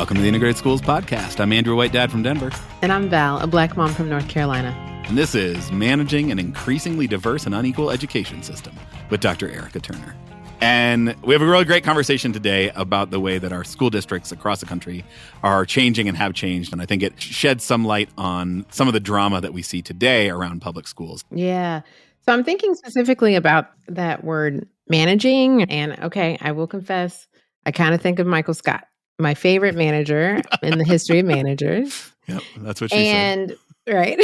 Welcome to the Integrated Schools Podcast. I'm Andrew White Dad from Denver. And I'm Val, a Black mom from North Carolina. And this is Managing an Increasingly Diverse and Unequal Education System with Dr. Erica Turner. And we have a really great conversation today about the way that our school districts across the country are changing and have changed. And I think it sheds some light on some of the drama that we see today around public schools. Yeah. So I'm thinking specifically about that word managing. And okay, I will confess, I kind of think of Michael Scott, my favorite manager in the history of managers. Yep, that's what she said. Right.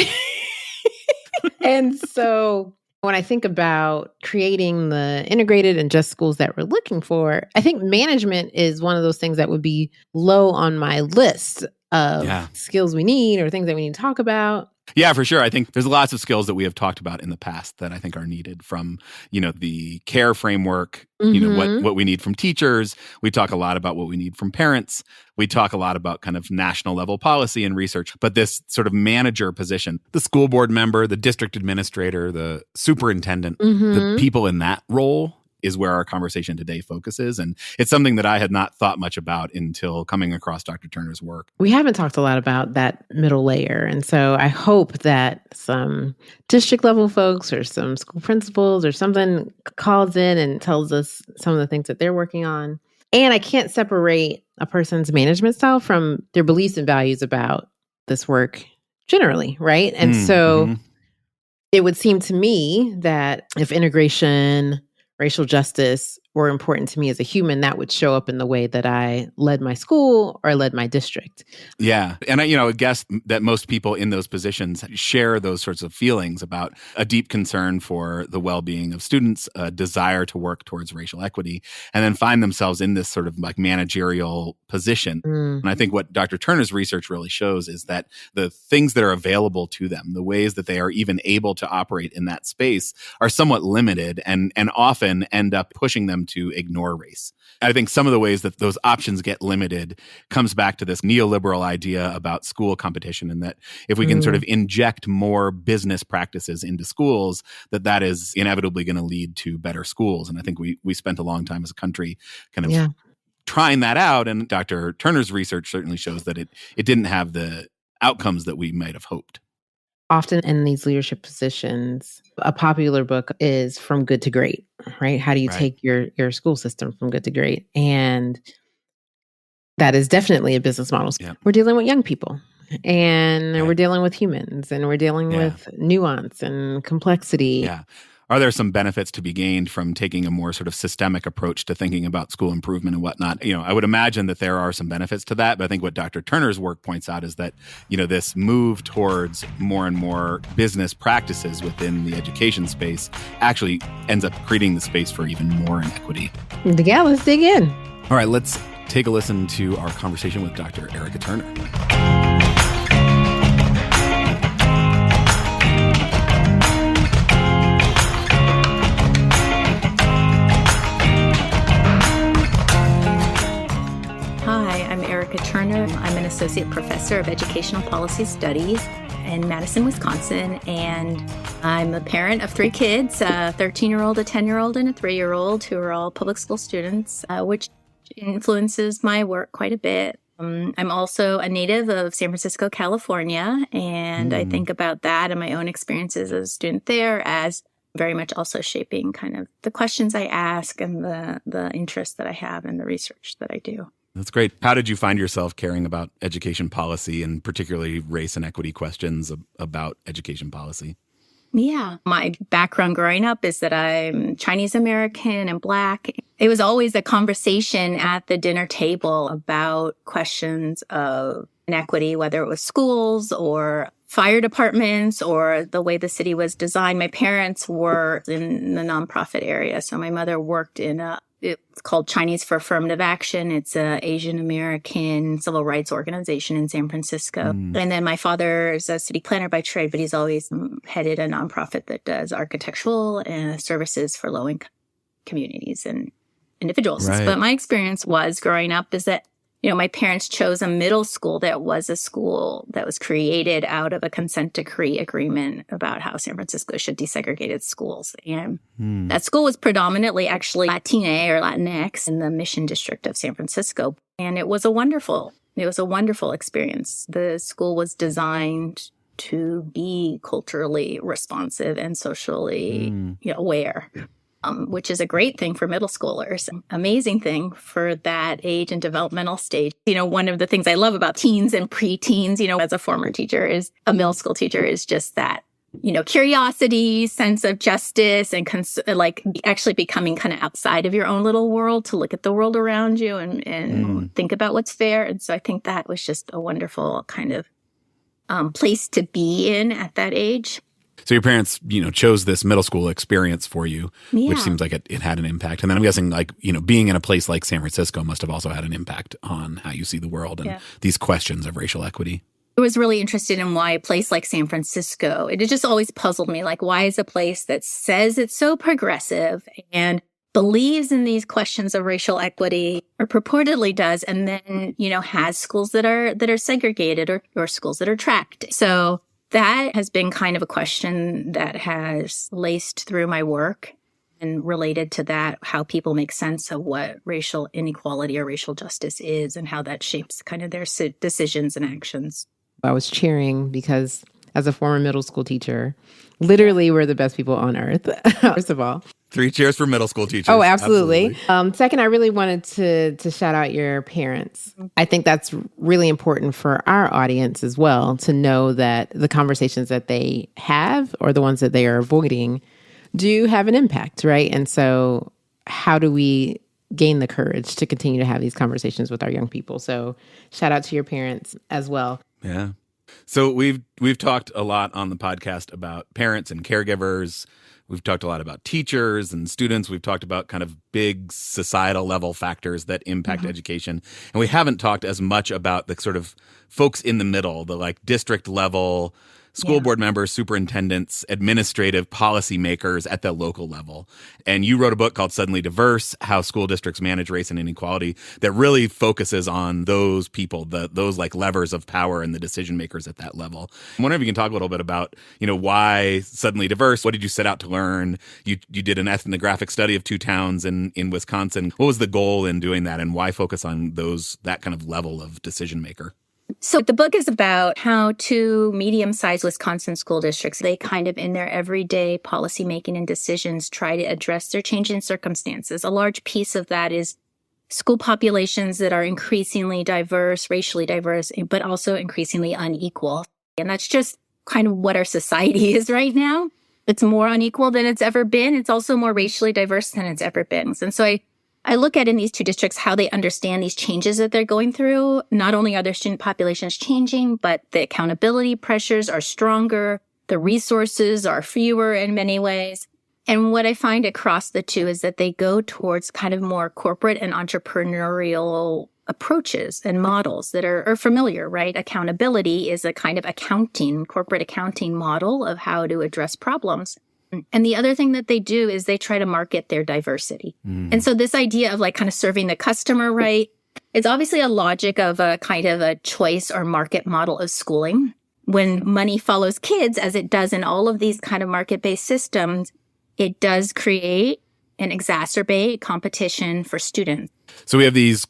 And so when I think about creating the integrated and just schools that we're looking for, I think management is one of those things that would be low on my list of skills we need or things that we need to talk about. Yeah, for sure. I think there's lots of skills that we have talked about in the past that I think are needed from, the care framework, what we need from teachers. We talk a lot about what we need from parents. We talk a lot about kind of national level policy and research. But this sort of manager position, the school board member, the district administrator, the superintendent, the people in that role is where our conversation today focuses. And it's something that I had not thought much about until coming across Dr. Turner's work. We haven't talked a lot about that middle layer. And so I hope that some district level folks or some school principals or something calls in and tells us some of the things that they're working on. And I can't separate a person's management style from their beliefs and values about this work generally, right? And so it would seem to me that if integration, racial justice were important to me as a human, that would show up in the way that I led my school or led my district. Yeah. And I guess that most people in those positions share those sorts of feelings about a deep concern for the well-being of students, a desire to work towards racial equity, and then find themselves in this sort of like managerial position. And I think what Dr. Turner's research really shows is that the things that are available to them, the ways that they are even able to operate in that space are somewhat limited and often end up pushing them to ignore race. I think some of the ways that those options get limited comes back to this neoliberal idea about school competition, and that if we can sort of inject more business practices into schools, that is inevitably going to lead to better schools. And I think we spent a long time as a country kind of trying that out. And Dr. Turner's research certainly shows that it didn't have the outcomes that we might have hoped. Often in these leadership positions, a popular book is From Good to Great, right? How do you take your school system from good to great? And that is definitely a business model. Yeah. We're dealing with young people, and we're dealing with humans, and we're dealing with nuance and complexity. Yeah. Are there some benefits to be gained from taking a more sort of systemic approach to thinking about school improvement and whatnot? I would imagine that there are some benefits to that. But I think what Dr. Turner's work points out is that, this move towards more and more business practices within the education space actually ends up creating the space for even more inequity. Yeah, let's dig in. All right, let's take a listen to our conversation with Dr. Erica Turner. Turner. I'm an associate professor of educational policy studies in Madison, Wisconsin, and I'm a parent of 3 kids, a 13-year-old, a 10-year-old, and a 3-year-old who are all public school students, which influences my work quite a bit. I'm also a native of San Francisco, California, and I think about that and my own experiences as a student there as very much also shaping kind of the questions I ask and the interest that I have in the research that I do. That's great. How did you find yourself caring about education policy and particularly race and equity questions about education policy? Yeah. My background growing up is that I'm Chinese American and Black. It was always a conversation at the dinner table about questions of inequity, whether it was schools or fire departments or the way the city was designed. My parents were in the nonprofit area. So my mother worked in it's called Chinese for Affirmative Action. It's an Asian American civil rights organization in San Francisco. And then my father is a city planner by trade, but he's always headed a nonprofit that does architectural services for low-income communities and individuals. Right. But my experience was growing up is that My parents chose a middle school that was a school that was created out of a consent decree agreement about how San Francisco should desegregate its schools. And that school was predominantly actually Latina or Latinx in the Mission District of San Francisco. And it was a wonderful experience. The school was designed to be culturally responsive and socially aware. Which is a great thing for middle schoolers, amazing thing for that age and developmental stage. One of the things I love about teens and preteens, as a former teacher, is a middle school teacher, is just that, curiosity, sense of justice, and actually becoming kind of outside of your own little world to look at the world around you and think about what's fair. And so I think that was just a wonderful kind of place to be in at that age. So your parents, chose this middle school experience for you, Yeah. which seems like it had an impact. And then I'm guessing being in a place like San Francisco must have also had an impact on how you see the world and these questions of racial equity. I was really interested in why a place like San Francisco, it just always puzzled me. Why is a place that says it's so progressive and believes in these questions of racial equity, or purportedly does, and then, has schools that are segregated or schools that are tracked. So that has been kind of a question that has laced through my work and related to that, how people make sense of what racial inequality or racial justice is and how that shapes kind of their decisions and actions. I was cheering because as a former middle school teacher, literally we're the best people on earth, first of all. 3 cheers for middle school teachers. Oh, absolutely. Second, I really wanted to shout out your parents. I think that's really important for our audience as well, to know that the conversations that they have or the ones that they are avoiding do have an impact, right? And so how do we gain the courage to continue to have these conversations with our young people? So shout out to your parents as well. Yeah. So we've talked a lot on the podcast about parents and caregivers. We've talked a lot about teachers and students. We've talked about kind of big societal level factors that impact education. And we haven't talked as much about the sort of folks in the middle, the district level school board members, superintendents, administrative policymakers at the local level. And you wrote a book called Suddenly Diverse, How School Districts Manage Race and Inequality, that really focuses on those people, those levers of power and the decision makers at that level. I wonder if you can talk a little bit about, why Suddenly Diverse. What did you set out to learn? You did an ethnographic study of 2 towns in Wisconsin. What was the goal in doing that, and why focus on that kind of level of decision maker? So the book is about how 2 medium-sized Wisconsin school districts, they kind of in their everyday policymaking and decisions try to address their changing circumstances. A large piece of that is school populations that are increasingly diverse, racially diverse, but also increasingly unequal. And that's just kind of what our society is right now. It's more unequal than it's ever been. It's also more racially diverse than it's ever been. And so I look at in these 2 districts how they understand these changes that they're going through. Not only are their student populations changing, but the accountability pressures are stronger. The resources are fewer in many ways. And what I find across the 2 is that they go towards kind of more corporate and entrepreneurial approaches and models that are familiar, right? Accountability is a kind of corporate accounting model of how to address problems. And the other thing that they do is they try to market their diversity. And so this idea of kind of serving the customer right, it's obviously a logic of a kind of a choice or market model of schooling. When money follows kids, as it does in all of these kind of market-based systems, it does create and exacerbate competition for students. So we have these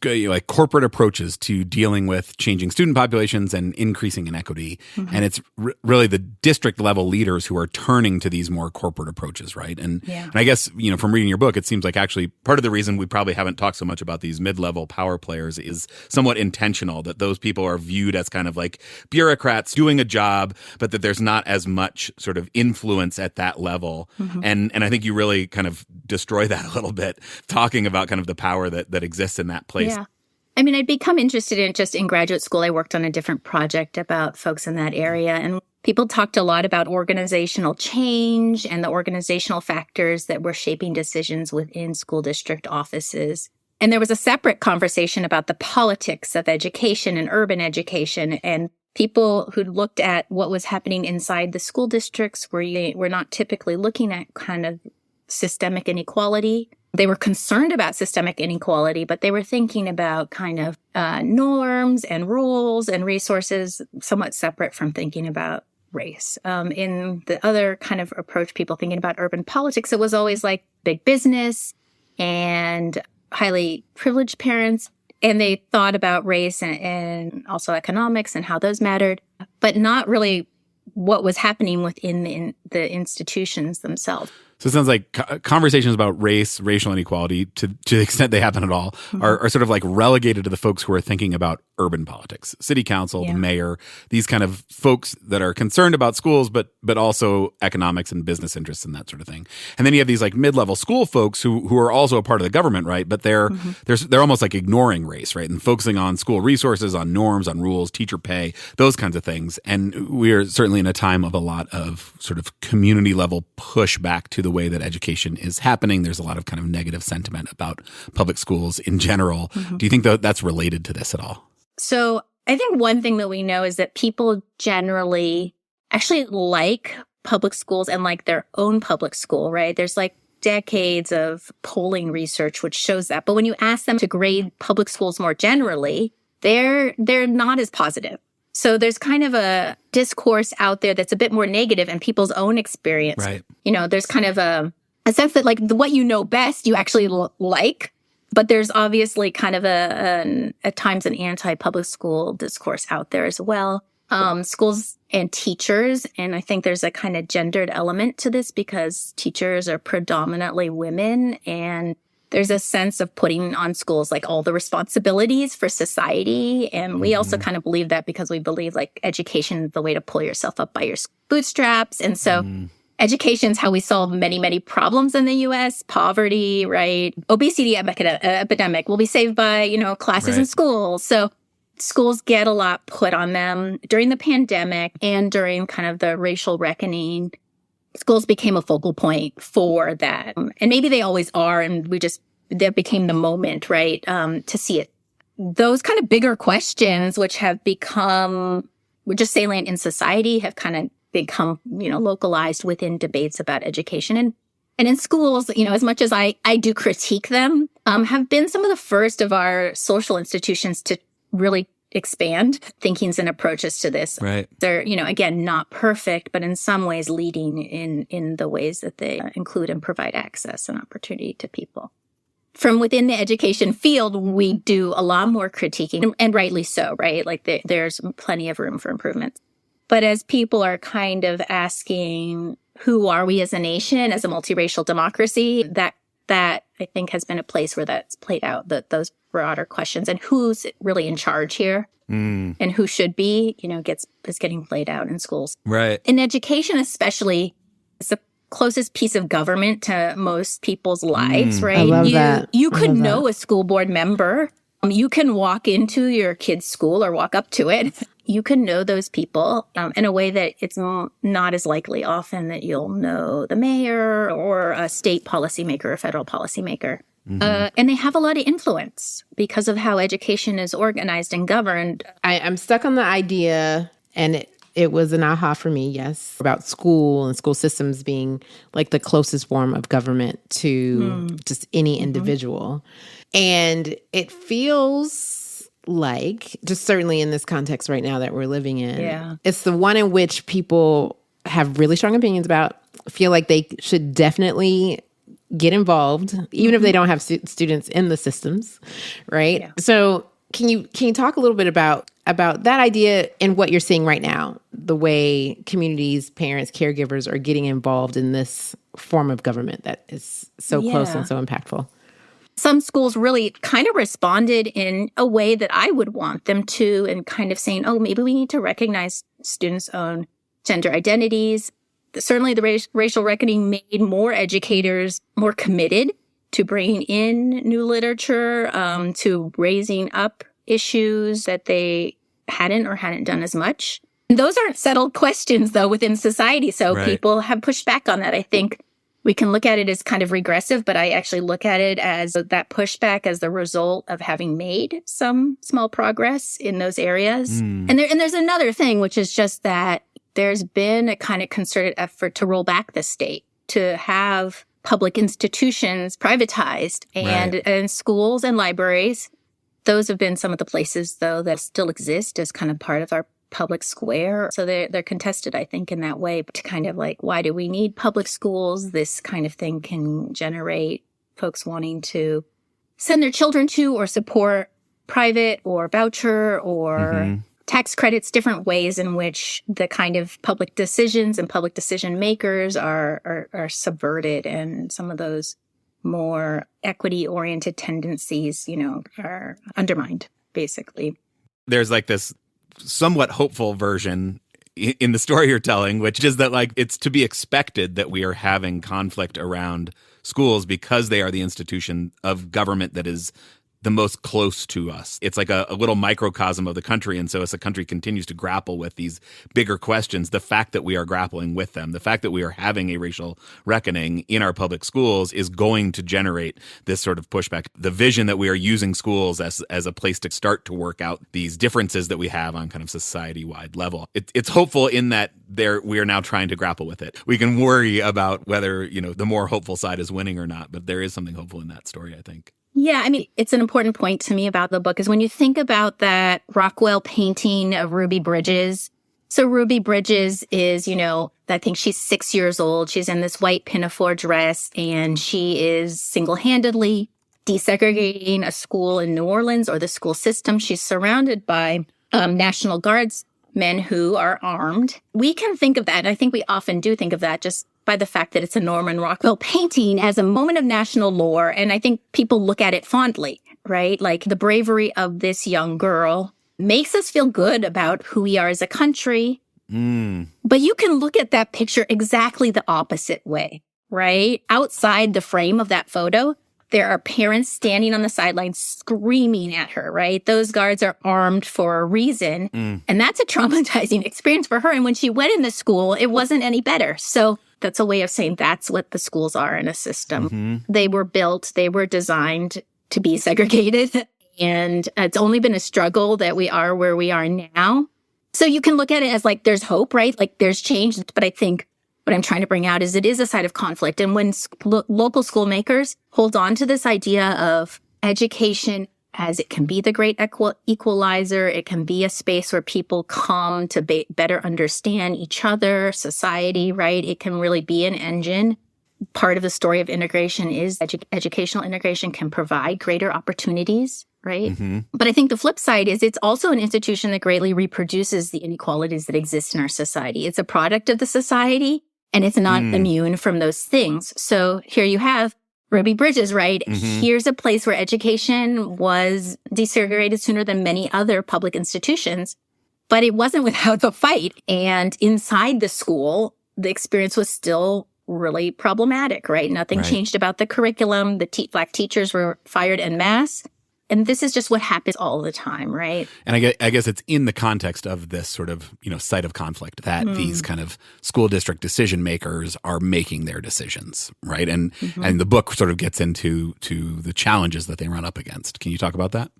corporate approaches to dealing with changing student populations and increasing inequity. And it's really the district level leaders who are turning to these more corporate approaches, right? And I guess, from reading your book, it seems like actually part of the reason we probably haven't talked so much about these mid-level power players is somewhat intentional, that those people are viewed as kind of like bureaucrats doing a job, but that there's not as much sort of influence at that level. And I think you really kind of destroy that a little bit, talking about kind of the power that exists in that place. Yeah. I mean, I'd become interested in graduate school. I worked on a different project about folks in that area, and people talked a lot about organizational change and the organizational factors that were shaping decisions within school district offices. And there was a separate conversation about the politics of education and urban education, and people who looked at what was happening inside the school districts were not typically looking at kind of systemic inequality They were concerned about systemic inequality, but they were thinking about kind of norms and rules and resources somewhat separate from thinking about race. In the other kind of approach, people thinking about urban politics, it was always like big business and highly privileged parents. And they thought about race and also economics and how those mattered, but not really what was happening within the institutions themselves. So it sounds like conversations about race, racial inequality, to the extent they happen at all, are sort of like relegated to the folks who are thinking about urban politics, city council, the mayor, these kind of folks that are concerned about schools, but also economics and business interests and that sort of thing. And then you have these like mid-level school folks who are also a part of the government, right? But they're almost like ignoring race, right? And focusing on school resources, on norms, on rules, teacher pay, those kinds of things. And we're certainly in a time of a lot of sort of community level pushback to the way that education is happening. There's a lot of kind of negative sentiment about public schools in general. Do you think that that's related to this at all? So I think one thing that we know is that people generally actually like public schools and like their own public school, right? There's like decades of polling research which shows that. But when you ask them to grade public schools more generally, they're not as positive. So there's kind of a discourse out there that's a bit more negative in people's own experience. Right. You know, there's kind of a sense that like what you know best, you actually like. But there's obviously kind of at times an anti-public school discourse out there as well. Schools and teachers, and I think there's a kind of gendered element to this because teachers are predominantly women, and there's a sense of putting on schools like all the responsibilities for society. And we also kind of believe that because we believe like education is the way to pull yourself up by your bootstraps. And so education is how we solve many, many problems in the U.S. Poverty, right? Obesity epidemic will be saved by, classes in schools. So schools get a lot put on them during the pandemic and during kind of the racial reckoning. Schools became a focal point for that. And maybe they always are. And that became the moment, right? To see it. Those kind of bigger questions, which have become, we're just salient in society, have kind of become, localized within debates about education. And in schools, as much as I do critique them, have been some of the first of our social institutions to really expand thinkings and approaches to this. Right. They're, again, not perfect, but in some ways leading in the ways that they include and provide access and opportunity to people. From within the education field, we do a lot more critiquing, and rightly so, right? Like there's plenty of room for improvement. But as people are kind of asking, who are we as a nation, as a multiracial democracy, that I think has been a place where that's played out, those broader questions, and who's really in charge here and who should be, is getting played out in schools. Right. In education, especially, it's the closest piece of government to most people's lives, right? I love that. You could know a school board member. You can walk into your kid's school or walk up to it. You can know those people in a way that it's not as likely often that you'll know the mayor or a state policymaker or federal policymaker. And they have a lot of influence because of how education is organized and governed. I'm stuck on the idea, and it was an aha for me, yes, about school and school systems being like the closest form of government to just any individual. And it feels like, just certainly in this context right now that we're living in, it's the one in which people have really strong opinions about, feel like they should definitely get involved, even if they don't have students in the systems, right? Yeah. So can you talk a little bit about that idea and what you're seeing right now, the way communities, parents, caregivers are getting involved in this form of government that is so close and so impactful? Some schools really kind of responded in a way that I would want them to, and kind of saying, oh, maybe we need to recognize students' own gender identities. Certainly the racial reckoning made more educators more committed to bringing in new literature, to raising up issues that they hadn't done as much. And those aren't settled questions, though, within society. So people have pushed back on that. I think we can look at it as kind of regressive, but I actually look at it as that pushback as the result of having made some small progress in those areas. And there's another thing, which is just that there's been a kind of concerted effort to roll back the state, to have public institutions privatized, and schools and libraries. Those have been some of the places, though, that still exist as kind of part of our public square. So they're contested, I think, in that way, to kind of like, why do we need public schools? This kind of thing can generate folks wanting to send their children to or support private or voucher or tax credits, different ways in which the kind of public decisions and public decision makers are subverted, and some of those more equity-oriented tendencies, are undermined, basically. There's like this somewhat hopeful version in the story you're telling, which is that like it's to be expected that we are having conflict around schools because they are the institution of government that is the most close to us. It's like a little microcosm of the country. And so as the country continues to grapple with these bigger questions, the fact that we are grappling with them, the fact that we are having a racial reckoning in our public schools is going to generate this sort of pushback. The vision that we are using schools as a place to start to work out these differences that we have on kind of society-wide level. It's hopeful in that we are now trying to grapple with it. We can worry about whether, the more hopeful side is winning or not, but there is something hopeful in that story, I think. Yeah, I mean, it's an important point to me about the book is when you think about that Rockwell painting of Ruby Bridges. So Ruby Bridges is, I think she's 6 years old. She's in this white pinafore dress, and she is single-handedly desegregating a school in New Orleans, or the school system. She's surrounded by National Guardsmen who are armed. We can think of that, and I think we often do think of that just by the fact that it's a Norman Rockwell painting as a moment of national lore. And I think people look at it fondly, right? Like the bravery of this young girl makes us feel good about who we are as a country. But you can look at that picture exactly the opposite way, right? Outside the frame of that photo, there are parents standing on the sidelines screaming at her, right? Those guards are armed for a reason. And that's a traumatizing experience for her. And when she went in the school, it wasn't any better. So that's a way of saying that's what the schools are in a system. They were built, they were designed to be segregated. And it's only been a struggle that we are where we are now. So you can look at it as like there's hope, right? Like there's change. But I think what I'm trying to bring out is it is a side of conflict. And when local school makers hold on to this idea of education as it can be the great equalizer, it can be a space where people come to better understand each other, society, right? It can really be an engine. Part of the story of integration is educational integration can provide greater opportunities, right? But I think the flip side is it's also an institution that greatly reproduces the inequalities that exist in our society. It's a product of the society, and it's not immune from those things. So here you have Ruby Bridges, right? Here's a place where education was desegregated sooner than many other public institutions, but it wasn't without a fight. And inside the school, the experience was still really problematic, right? Nothing changed about the curriculum. The Black teachers were fired en masse. And this is just what happens all the time, right? And I guess it's in the context of this sort of, site of conflict that these kind of school district decision makers are making their decisions, right? And the book sort of gets into the challenges that they run up against. Can you talk about that?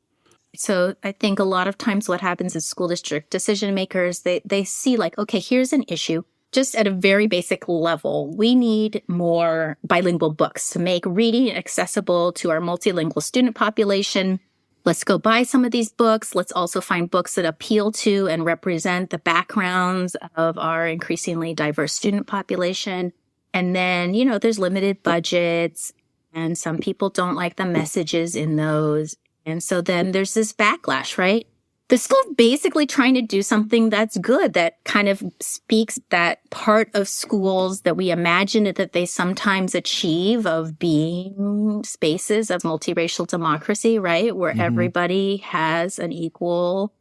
So I think a lot of times what happens is school district decision makers, they see like, okay, here's an issue. Just at a very basic level, we need more bilingual books to make reading accessible to our multilingual student population. Let's go buy some of these books. Let's also find books that appeal to and represent the backgrounds of our increasingly diverse student population. And then, there's limited budgets, and some people don't like the messages in those. And so then there's this backlash, right? The school's basically trying to do something that's good, that kind of speaks that part of schools that we imagine that they sometimes achieve of being spaces of multiracial democracy, right? Where everybody has an equal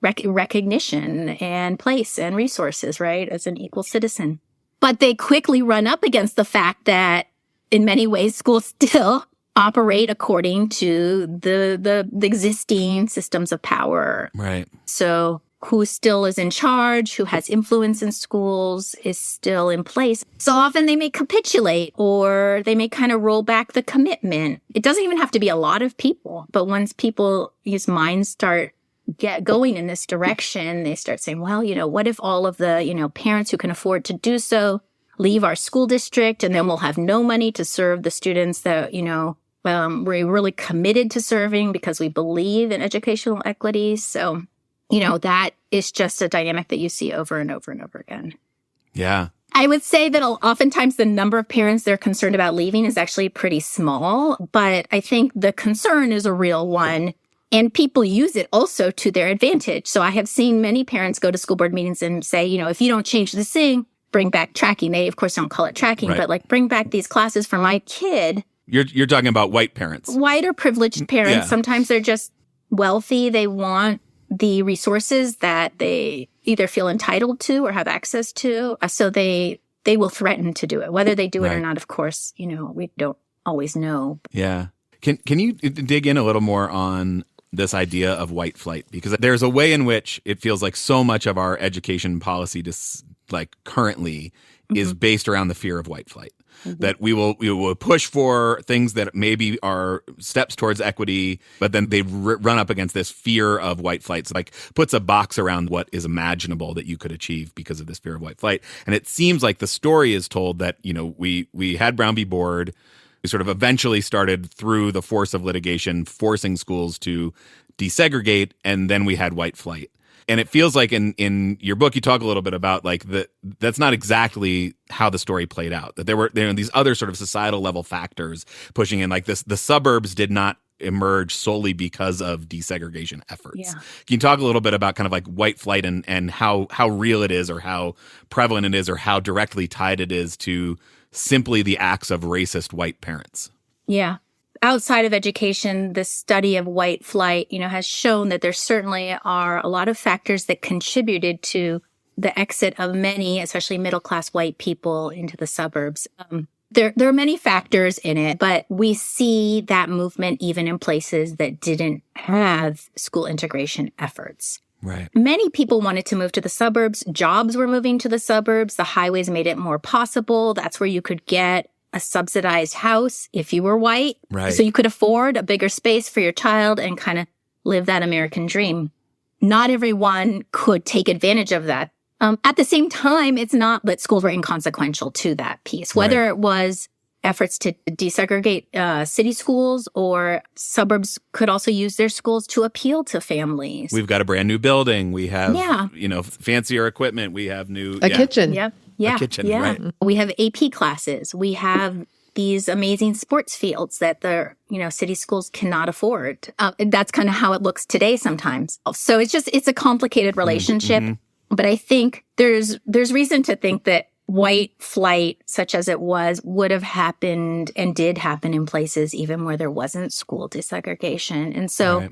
recognition and place and resources, right? As an equal citizen. But they quickly run up against the fact that in many ways, schools still operate according to the existing systems of power. Right. So who still is in charge, who has influence in schools is still in place. So often they may capitulate, or they may kind of roll back the commitment. It doesn't even have to be a lot of people, but once people's minds start going in this direction, they start saying, well, what if all of the, parents who can afford to do so leave our school district and then we'll have no money to serve the students that, we're really committed to serving because we believe in educational equity. So, that is just a dynamic that you see over and over and over again. Yeah. I would say that oftentimes the number of parents they're concerned about leaving is actually pretty small, but I think the concern is a real one. And people use it also to their advantage. So I have seen many parents go to school board meetings and say, if you don't change this thing, bring back tracking. They, of course, don't call it tracking, right. but bring back these classes for my kid. You're talking about white parents. White or privileged parents. Yeah. Sometimes they're just wealthy. They want the resources that they either feel entitled to or have access to. So they will threaten to do it. Whether they do it or not, of course, we don't always know. Yeah. Can you dig in a little more on this idea of white flight? Because there's a way in which it feels like so much of our education policy currently is based around the fear of white flight. That we will push for things that maybe are steps towards equity, but then they run up against this fear of white flight. So puts a box around what is imaginable that you could achieve because of this fear of white flight. And it seems like the story is told that, we had Brown v. Board. We sort of eventually started through the force of litigation, forcing schools to desegregate, and then we had white flight. And it feels like in your book, you talk a little bit about that's not exactly how the story played out. That there were these other sort of societal level factors pushing in, like this. The suburbs did not emerge solely because of desegregation efforts. Yeah. Can you talk a little bit about kind of white flight and how real it is, or how prevalent it is, or how directly tied it is to simply the acts of racist white parents? Yeah. Outside of education, the study of white flight, has shown that there certainly are a lot of factors that contributed to the exit of many, especially middle-class white people, into the suburbs. There are many factors in it, but we see that movement even in places that didn't have school integration efforts. Right. Many people wanted to move to the suburbs. Jobs were moving to the suburbs. The highways made it more possible. That's where you could get a subsidized house if you were white. Right. So you could afford a bigger space for your child and kind of live that American dream. Not everyone could take advantage of that. At the same time, it's not that schools were inconsequential to that piece, whether it was efforts to desegregate city schools, or suburbs could also use their schools to appeal to families. We've got a brand new building. We have, fancier equipment. We have a kitchen. Yep. Yeah. A kitchen, yeah. right. We have AP classes. We have these amazing sports fields that the, city schools cannot afford. That's kind of how it looks today sometimes. So it's a complicated relationship. Mm-hmm. But I think there's reason to think that white flight, such as it was, would have happened and did happen in places even where there wasn't school desegregation. And so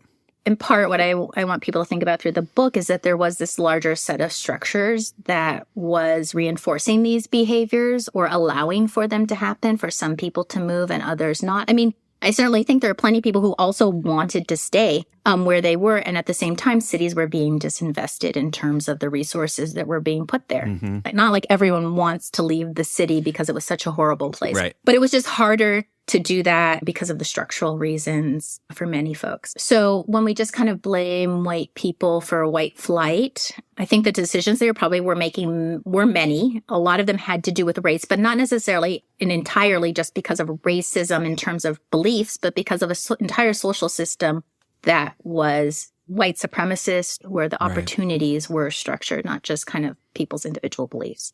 in part, what I want people to think about through the book is that there was this larger set of structures that was reinforcing these behaviors or allowing for them to happen, for some people to move and others not. I mean, I certainly think there are plenty of people who also wanted to stay where they were. And at the same time, cities were being disinvested in terms of the resources that were being put there. Mm-hmm. Not like everyone wants to leave the city because it was such a horrible place. Right. But it was just harder to do that because of the structural reasons for many folks. So when we just kind of blame white people for white flight, I think the decisions they probably were making were many. A lot of them had to do with race, but not necessarily and entirely just because of racism in terms of beliefs, but because of an entire social system that was white supremacist, where the opportunities were structured, not just kind of people's individual beliefs.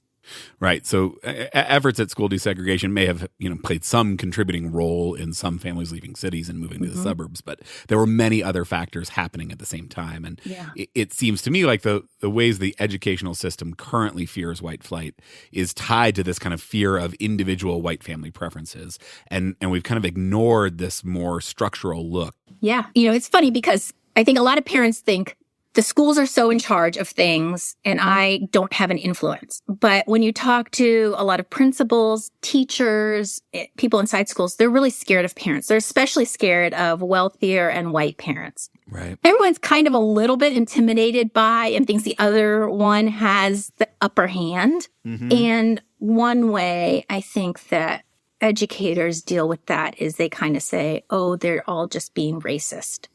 Right. So efforts at school desegregation may have, played some contributing role in some families leaving cities and moving to the suburbs, but there were many other factors happening at the same time. And it seems to me like the ways the educational system currently fears white flight is tied to this kind of fear of individual white family preferences. And we've kind of ignored this more structural look. Yeah. It's funny because I think a lot of parents think the schools are so in charge of things and I don't have an influence. But when you talk to a lot of principals, teachers, people inside schools, they're really scared of parents. They're especially scared of wealthier and white parents. Right. Everyone's kind of a little bit intimidated by and thinks the other one has the upper hand. Mm-hmm. And one way I think that educators deal with that is they kind of say, oh, they're all just being racist.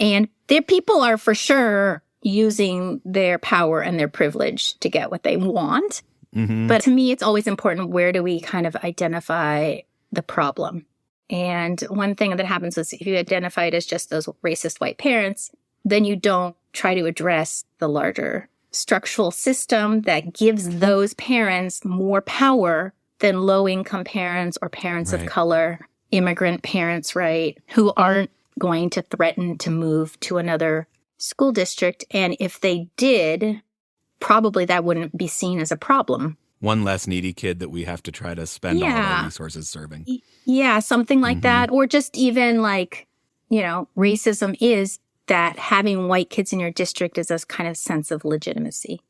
And their people are for sure using their power and their privilege to get what they want. But to me, it's always important, where do we kind of identify the problem? And one thing that happens is if you identify it as just those racist white parents, then you don't try to address the larger structural system that gives those parents more power than low-income parents or parents of color, immigrant parents, right, who aren't going to threaten to move to another school district. And if they did, probably that wouldn't be seen as a problem. One less needy kid that we have to try to spend all of our resources serving. Yeah, something like that. Or just even like, racism is that having white kids in your district is a kind of sense of legitimacy.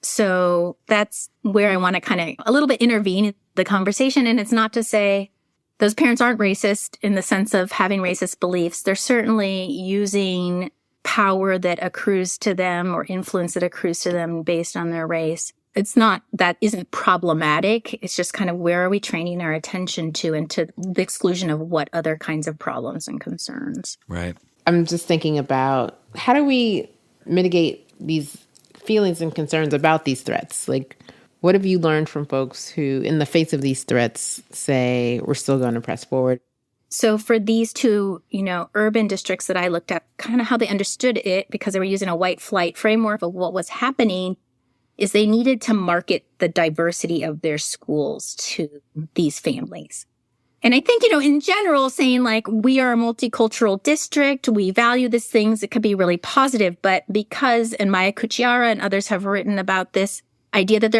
So that's where I want to kind of a little bit intervene in the conversation. And it's not to say those parents aren't racist in the sense of having racist beliefs. They're certainly using power that accrues to them or influence that accrues to them based on their race. It's not, that isn't problematic. It's just kind of where are we training our attention to, and to the exclusion of what other kinds of problems and concerns. Right. I'm just thinking about how do we mitigate these feelings and concerns about these threats? Like, what have you learned from folks who, in the face of these threats, say, we're still going to press forward? So for these two, urban districts that I looked at, kind of how they understood it, because they were using a white flight framework of what was happening, is they needed to market the diversity of their schools to these families. And I think, in general, saying like, we are a multicultural district, we value these things, it could be really positive. But because, and Maya Kuchiara and others have written about this idea that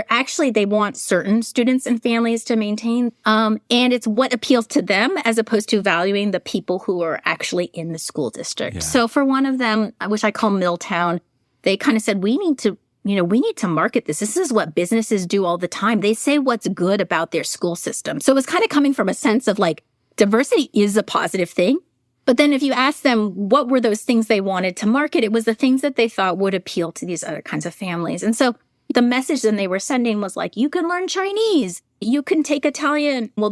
they want certain students and families to maintain, and it's what appeals to them as opposed to valuing the people who are actually in the school district. Yeah. So for one of them, which I call Milltown, they kind of said, we need to market this. This is what businesses do all the time. They say what's good about their school system. So it was kind of coming from a sense of like, diversity is a positive thing. But then if you ask them what were those things they wanted to market, it was the things that they thought would appeal to these other kinds of families. And so the message then they were sending was like, you can learn Chinese, you can take Italian. Well,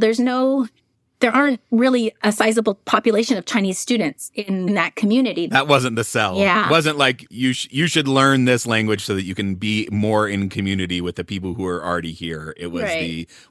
there aren't really a sizable population of Chinese students in that community. That wasn't the sell. Yeah. It wasn't like you should learn this language so that you can be more in community with the people who are already here. It was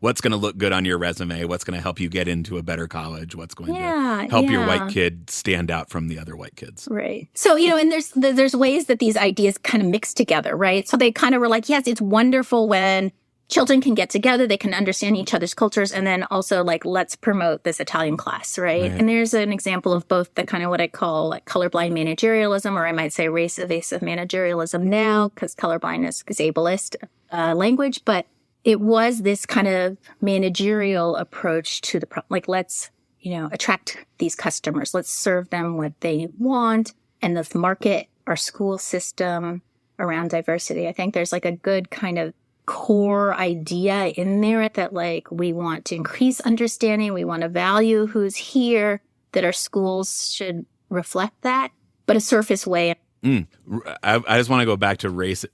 what's going to look good on your resume, what's going to help you get into a better college, what's going to help your white kid stand out from the other white kids. Right. So, and there's ways that these ideas kind of mix together, right? So they kind of were like, yes, it's wonderful when children can get together, they can understand each other's cultures, and then also like, let's promote this Italian class, right? And there's an example of both the kind of what I call like colorblind managerialism, or I might say race evasive managerialism now, because colorblindness is ableist language, but it was this kind of managerial approach to the problem. Like, let's, attract these customers, let's serve them what they want, and let's market our school system around diversity. I think there's like a good kind of core idea in there that like we want to increase understanding, we want to value who's here, that our schools should reflect that, but a surface way. I just want to go back to race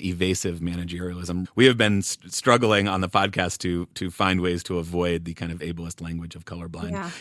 evasive managerialism. We have been struggling on the podcast to find ways to avoid the kind of ableist language of colorblind,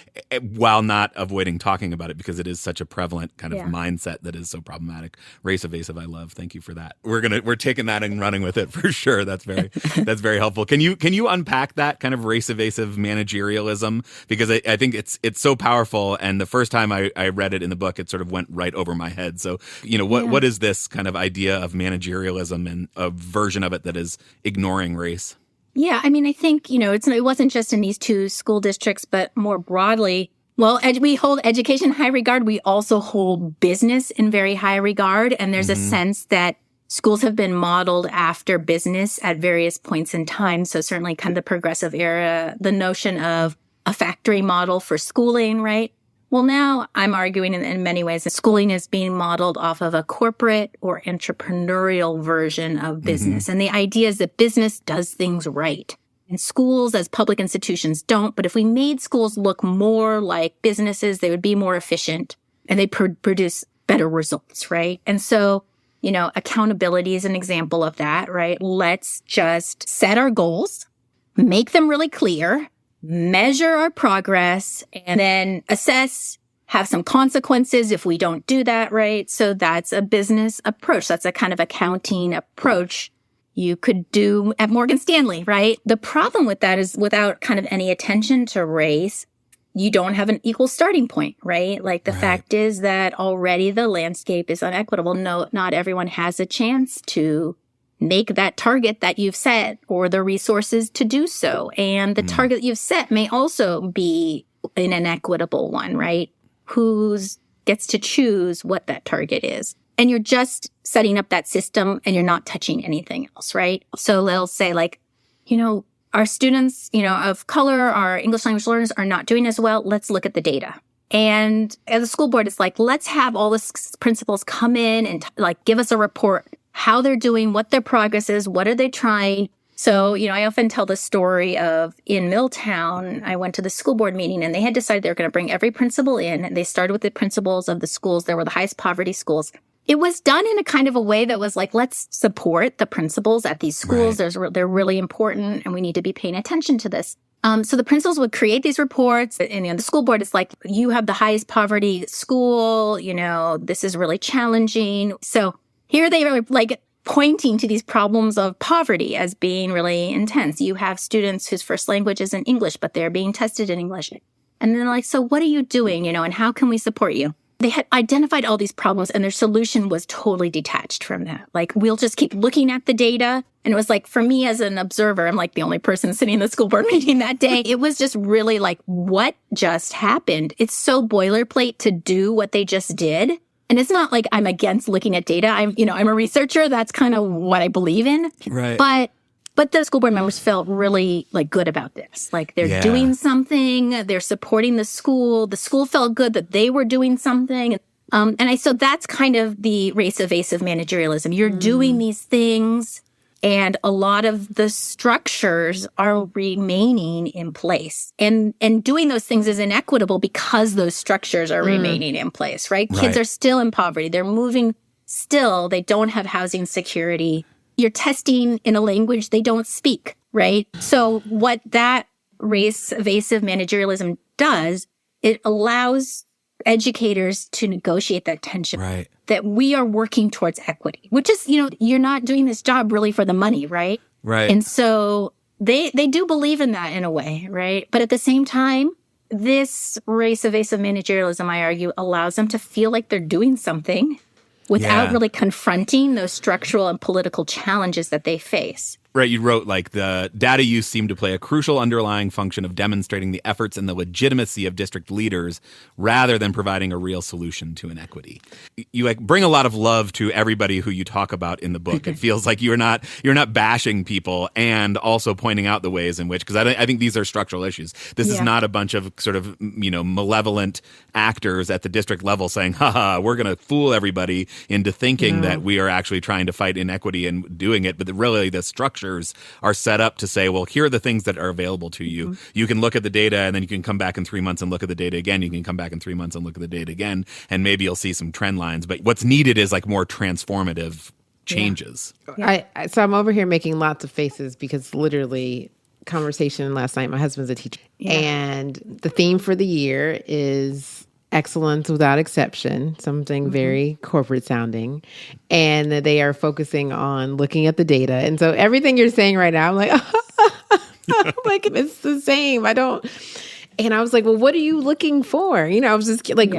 while not avoiding talking about it, because it is such a prevalent kind of mindset that is so problematic. Race evasive, I love. Thank you for that. We're taking that and running with it for sure. That's very helpful. Can you unpack that kind of race evasive managerialism? Because I think it's so powerful, and the first time I read it in the book, it sort of went right over my head. So what is this kind of idea of managerialism and a version of it that is ignoring race? Yeah, I mean, I think, it wasn't just in these two school districts, but more broadly. Well, we hold education in high regard. We also hold business in very high regard. And there's a sense that schools have been modeled after business at various points in time. So certainly kind of the progressive era, the notion of a factory model for schooling, right? Well, now I'm arguing in many ways that schooling is being modeled off of a corporate or entrepreneurial version of business. And the idea is that business does things right. And schools as public institutions don't. But if we made schools look more like businesses, they would be more efficient and they produce better results, right? And so, accountability is an example of that, right? Let's just set our goals, make them really clear, measure our progress, and then assess, have some consequences if we don't do that, right? So that's a business approach. That's a kind of accounting approach. you could do at Morgan Stanley, right? The problem with that is without kind of any attention to race, you don't have an equal starting point, right? Like the fact is that already the landscape is unequitable. No, not everyone has a chance to make that target that you've set or the resources to do so. And the target you've set may also be an inequitable one, right? Who gets to choose what that target is. And you're just setting up that system and you're not touching anything else, right? So they'll say like, our students, of color, our English language learners are not doing as well. Let's look at the data. And as a school board, it's like, let's have all the principals come in and give us a report, how they're doing, what their progress is, what are they trying. So, I often tell the story of in Milltown, I went to the school board meeting and they had decided they were going to bring every principal in. And they started with the principals of the schools that were the highest poverty schools. It was done in a kind of a way that was like, let's support the principals at these schools. They're really important and we need to be paying attention to this. So the principals would create these reports and the school board is like, you have the highest poverty school, this is really challenging. So here they were like pointing to these problems of poverty as being really intense. You have students whose first language isn't English, but they're being tested in English. And then like, so what are you doing, and how can we support you? They had identified all these problems and their solution was totally detached from that. Like, we'll just keep looking at the data. And it was like, for me as an observer, I'm like the only person sitting in the school board meeting that day. It was just really like, what just happened? It's so boilerplate to do what they just did. And it's not like I'm against looking at data. I'm a researcher. That's kind of what I believe in. Right. But the school board members felt really good about this. Like they're doing something, they're supporting the school. The school felt good that they were doing something. So that's kind of the race evasive managerialism. You're doing these things and a lot of the structures are remaining in place. And doing those things is inequitable because those structures are remaining in place, right? Kids are still in poverty. They're moving still. They don't have housing security. You're testing in a language they don't speak, right? So what that race evasive managerialism does, it allows educators to negotiate that tension. Right. That we are working towards equity, which is, you're not doing this job really for the money, right? Right. And so they do believe in that in a way, right? But at the same time, this race evasive managerialism, I argue, allows them to feel like they're doing something without really confronting those structural and political challenges that they face. Right, you wrote the data use seemed to play a crucial underlying function of demonstrating the efforts and the legitimacy of district leaders rather than providing a real solution to inequity. You bring a lot of love to everybody who you talk about in the book. It feels like you're not bashing people and also pointing out the ways in which, because I think these are structural issues. This is not a bunch of sort of malevolent actors at the district level saying, haha, we're going to fool everybody into thinking that we are actually trying to fight inequity and doing it, but really the structure are set up to say, well, here are the things that are available to you. You can look at the data and then you can come back in 3 months and look at the data again. You can come back in 3 months and look at the data again. And maybe you'll see some trend lines. But what's needed is more transformative changes. So I'm over here making lots of faces because literally conversation last night, my husband's a teacher. And the theme for the year is excellence without exception, something very corporate sounding. And they are focusing on looking at the data. And so everything you're saying right now, I'm like, it's the same. And I was like, well, what are you looking for? I was just like,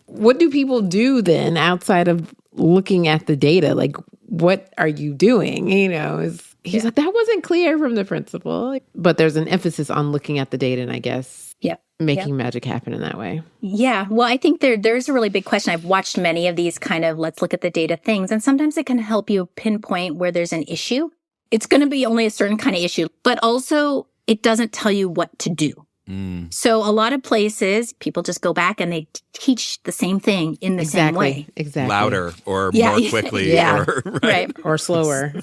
what do people do then outside of looking at the data? Like, what are you doing? He's like, that wasn't clear from the principal. But there's an emphasis on looking at the data and I guess making magic happen in that way. Yeah. Well, I think there's a really big question. I've watched many of these kind of let's look at the data things, and sometimes it can help you pinpoint where there's an issue. It's going to be only a certain kind of issue, but also it doesn't tell you what to do. So a lot of places, people just go back and they teach the same thing in the same way. Exactly. Louder or more quickly. Or slower.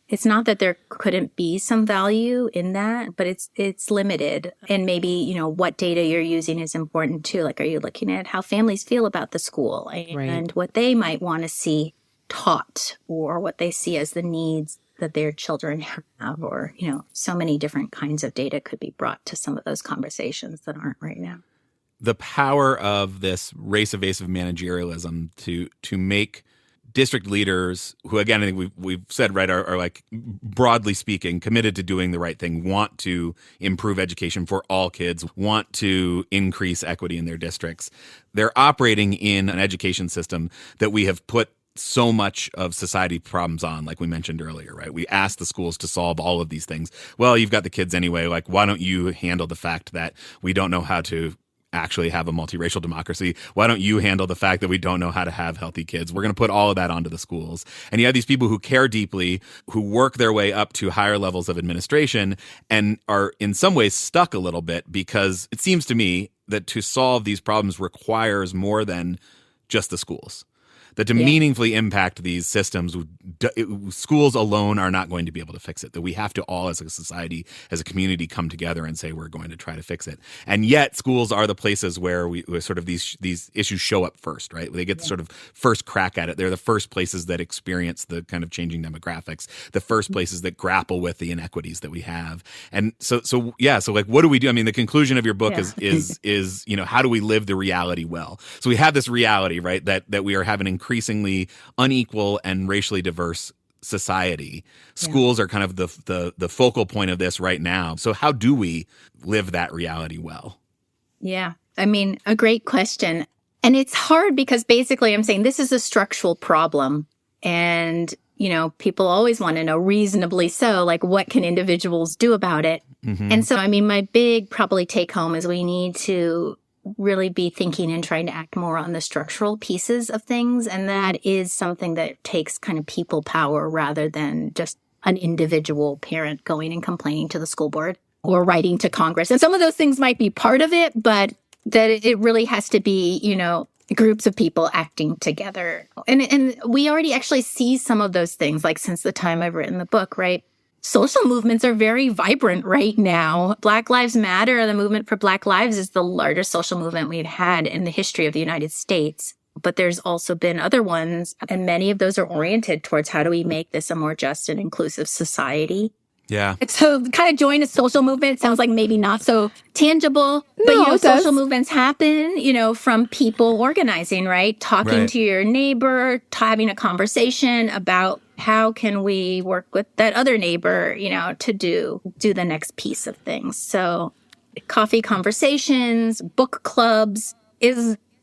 It's not that there couldn't be some value in that, but it's limited. And maybe, what data you're using is important too. Like, are you looking at how families feel about the school and what they might want to see taught or what they see as the needs that their children have, or, so many different kinds of data could be brought to some of those conversations that aren't right now. The power of this race evasive managerialism to make district leaders who, again, I think we've said, right, are like, broadly speaking, committed to doing the right thing, want to improve education for all kids, want to increase equity in their districts. They're operating in an education system that we have put so much of society problems on, like we mentioned earlier, right? We ask the schools to solve all of these things. Well, you've got the kids anyway. Like, why don't you handle the fact that we don't know how to actually have a multiracial democracy? Why don't you handle the fact that we don't know how to have healthy kids? We're going to put all of that onto the schools. And you have these people who care deeply, who work their way up to higher levels of administration and are in some ways stuck a little bit, because it seems to me that to solve these problems requires more than just the schools. That to meaningfully impact these systems, schools alone are not going to be able to fix it. That we have to all, as a society, as a community, come together and say we're going to try to fix it. And yet, schools are the places where where sort of these issues show up first, right? They get the sort of first crack at it. They're the first places that experience the kind of changing demographics, the first places that grapple with the inequities that we have. And so like, what do we do? I mean, the conclusion of your book is how do we live the reality well? So we have this reality, right, that we are having increasingly unequal and racially diverse society. Schools are kind of the focal point of this right now. So how do we live that reality well? Yeah. I mean, a great question. And it's hard because basically I'm saying this is a structural problem. And, people always want to know, reasonably so, like, what can individuals do about it? Mm-hmm. And so, I mean, my big probably take home is we need to really be thinking and trying to act more on the structural pieces of things. And that is something that takes kind of people power rather than just an individual parent going and complaining to the school board or writing to Congress. And some of those things might be part of it, but that it really has to be, groups of people acting together. And we already actually see some of those things, like since the time I've written the book, right? Social movements are very vibrant right now. Black Lives Matter, the movement for Black Lives, is the largest social movement we've had in the history of the United States. But there's also been other ones, and many of those are oriented towards how do we make this a more just and inclusive society. Yeah. So kind of join a social movement sounds like maybe not so tangible, but social movements happen, from people organizing, right? Talking to your neighbor, having a conversation about how can we work with that other neighbor, to do the next piece of things. So coffee conversations, book clubs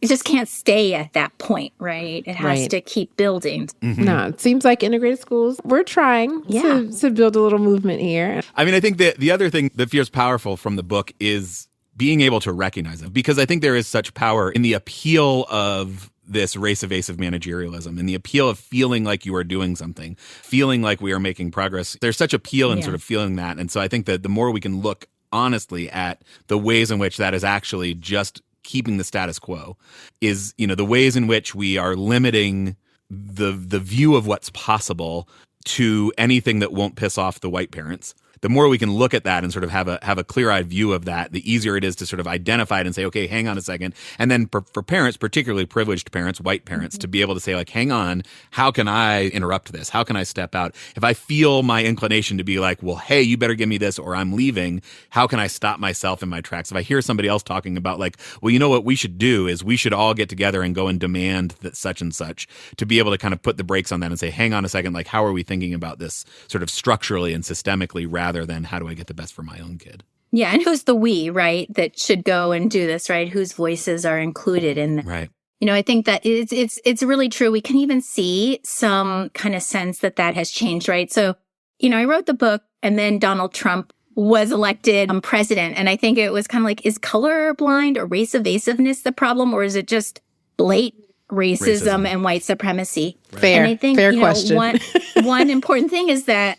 it just can't stay at that point, right? It has to keep building. Mm-hmm. No, it seems like integrated schools, we're trying to build a little movement here. I mean, I think the other thing that feels powerful from the book is being able to recognize it, because I think there is such power in the appeal of this race-evasive managerialism and the appeal of feeling like you are doing something, feeling like we are making progress. There's such appeal in sort of feeling that. And so I think that the more we can look honestly at the ways in which that is actually just keeping the status quo, is, the ways in which we are limiting the view of what's possible to anything that won't piss off the white parents. The more we can look at that and sort of have a clear-eyed view of that, the easier it is to sort of identify it and say, okay, hang on a second. And then for parents, particularly privileged parents, white parents, to be able to say, like, hang on, how can I interrupt this? How can I step out? If I feel my inclination to be like, well, hey, you better give me this or I'm leaving, how can I stop myself in my tracks? If I hear somebody else talking about, like, well, you know what we should do is we should all get together and go and demand that such and such, to be able to kind of put the brakes on that and say, hang on a second, like, how are we thinking about this sort of structurally and systemically rather than how do I get the best for my own kid? Yeah, and who's the we, right, that should go and do this, right? Whose voices are included in that? Right. I think that it's really true. We can even see some kind of sense that has changed, right? So, I wrote the book and then Donald Trump was elected president. And I think it was kind of like, is colorblind or race evasiveness the problem? Or is it just blatant racism and white supremacy? Right. Fair, and I think, fair question. One important thing is that